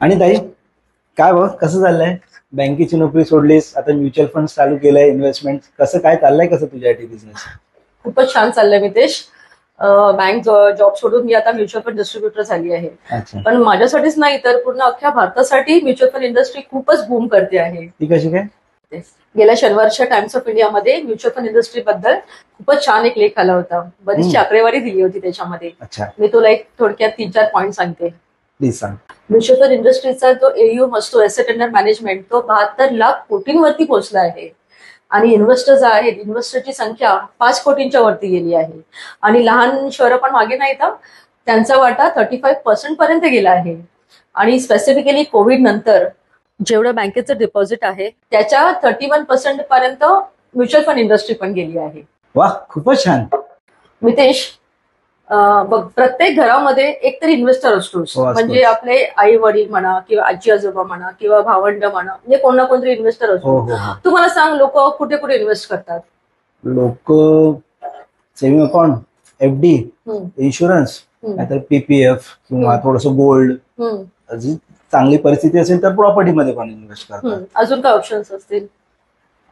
आणि ताई, काय बघ कसं चाललंय? बँकेची नोकरी सोडलीस, आता म्युच्युअल फंड चालू केलंय, इन्व्हेस्टमेंट कसं काय चाललंय, कसं तुझ्या बिझनेस? खूपच छान चाललंय मितेश. बँक जॉब सोडून मी आता म्युच्युअल फंड डिस्ट्रीब्युटर झाली आहे. अच्छा, पण माझ्यासाठीच नाही तर पूर्ण अख्ख्या भारतासाठी म्युच्युअल फंड इंडस्ट्री खूपच बूम करते आहे. ती कशी काय? गेल्या शनिवारच्या टाइम्स ऑफ इंडियामध्ये म्युच्युअल फंड इंडस्ट्री बद्दल खूपच छान एक लेख आला होता. बरीचशी हम्म, आकडेवारी दिली होती त्याच्यामध्ये. अच्छा, मी तुला एक थोडक्यात 3-4 पॉईंट सांगते. प्लीज सांग. म्युच्युअल फंड इंडस्ट्रीचा जो एयू असतो, एसेट अंडर मॅनेजमेंट, तो 72 लाख कोटींवरती पोहोचला आहे. आणि इन्व्हेस्टर्स आहेत, इन्व्हेस्टरची संख्या 5 कोटींच्या वरती गेली आहे. आणि लहान शहरं पण मागे नाहीत हं. त्यांचा वाटा 35% पर्यंत गेला आहे. आणि स्पेसिफिकली कोविड नंतर जेवढं बँकेचं डिपॉझिट आहे त्याच्या 31% पर्यंत म्युच्युअल फंड इंडस्ट्री पण गेली आहे. वा, खूपच छान. मितेश, बघ, प्रत्येक घरामध्ये एकतरी इन्व्हेस्टर असतोच. हो, असतोच. म्हणजे आपले आई वडील म्हणा किंवा आजी आजोबा म्हणा किंवा भावंड म्हणा, म्हणजे कोण ना कोणतरी इन्व्हेस्टर हो असतो. हो हो. तू मला सांग, लोक कुठे कुठे इन्व्हेस्ट करतात? लोक सेव्हिंग अकाउंट, एफडी, हम्म, इन्शुरन्स, हम्म, नाहीतर पीपीएफ किंवा हम्म, थोडंसं गोल्ड. हम्म, अजून चांगली परिस्थिती असेल तर प्रॉपर्टीमध्ये पण इन्व्हेस्ट करतात. अजून काय ऑप्शन्स असतील?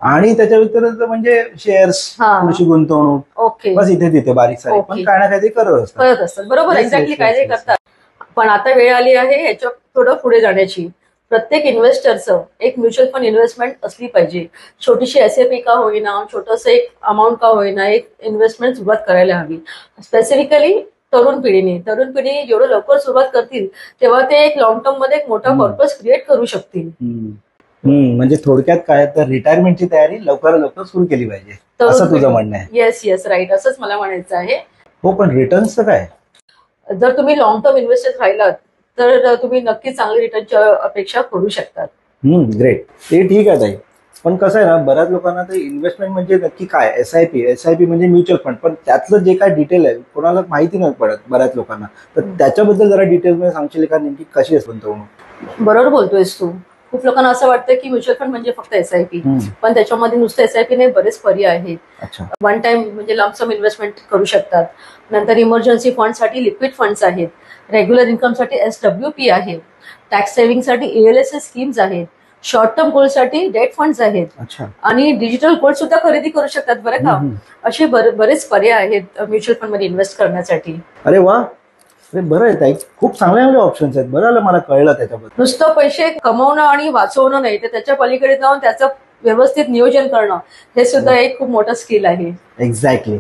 आणि त्याच्या व्यतिरिक्त म्हणजे शेअर्स, हा. थोडीशी गुंतवणूक, ओके. बस इथे तिथे बारीक सारीक, पण ओके. काय ना काहीतरी करत असतात. करत असतात, बरोबर. Yes, एक्झॅक्टली yes, काय yes, ते yes. करतात. पण आता वेळ आली आहे याच्या थोडं पुढे जाण्याची. प्रत्येक इन्व्हेस्टरचं एक म्युच्युअल फंड इन्व्हेस्टमेंट असली पाहिजे. छोटीशी एसआयपी का होईना, छोटंसं एक अमाऊंट का होईना, एक इन्व्हेस्टमेंट सुरुवात करायला हवी. स्पेसिफिकली तरुण पिढी जेवढं लवकर सुरुवात करतील तेव्हा ते एक लॉंग टर्म मध्ये एक मोठा पर्पज क्रिएट करू शकतील. म्हणजे थोडक्यात काय तर रिटायरमेंटची तयारी लवकर लवकर सुरू केली पाहिजे, असं तुझं म्हणणं आहे? येस येस, राईट, असंच मला म्हणायचं आहे. हो, पण रिटर्न्सचं काय? जर तुम्ही लॉंग टर्म इन्व्हेस्टर राहिलात तर तुम्ही नक्की चांगली रिटर्नची अपेक्षा करू शकतात. ग्रेट, ते ठीक आहे ताई. पण कसं आहे ना, बऱ्याच लोकांना ते इन्व्हेस्टमेंट म्हणजे नक्की काय, एसआयपी म्हणजे म्युच्युअल फंड, पण त्यातलं जे काय डिटेल आहे कोणाला माहिती नाही पडत बऱ्याच लोकांना. तर त्याच्याबद्दल जरा डिटेल मध्ये सांगशील का, नेमकी कशी आहे गुंतवणूक? बरोबर बोलतोयस तू. खूप लोकांना असं वाटतं की म्युच्युअल फंड म्हणजे फक्त एसआयपी, पण त्याच्यामध्ये नुसतं एसआयपी नाही, बरेच पर्याय आहेत. अच्छा, वन टाइम म्हणजे लमसम इन्व्हेस्टमेंट करू शकतात. नंतर इमर्जन्सी फंडसाठी लिक्विड फंड्स आहेत. रेग्युलर इन्कमसाठी एसडब्ल्यूपी आहे. टॅक्स सेव्हिंगसाठी एएलएसए स्कीम्स आहेत. शॉर्ट टर्म गोल्डसाठी डेट फंड्स आहेत. अच्छा. आणि डिजिटल गोल्ड सुद्धा खरेदी करू शकतात, बरं का. असे बरेच पर्याय आहेत म्युच्युअल फंड मध्ये इन्व्हेस्ट करण्यासाठी. अरे वा, अरे बरं आहे ताई, खूप चांगले ऑप्शन्स आहेत. बरं, मला कळलं त्याच्याबद्दल. नुसतं पैसे कमवणं आणि वाचवणं नाही, तर त्याच्या पलीकडे जाऊन त्याचं व्यवस्थित नियोजन करणं हे सुद्धा एक खूप मोठं स्किल आहे. एक्झॅक्टली.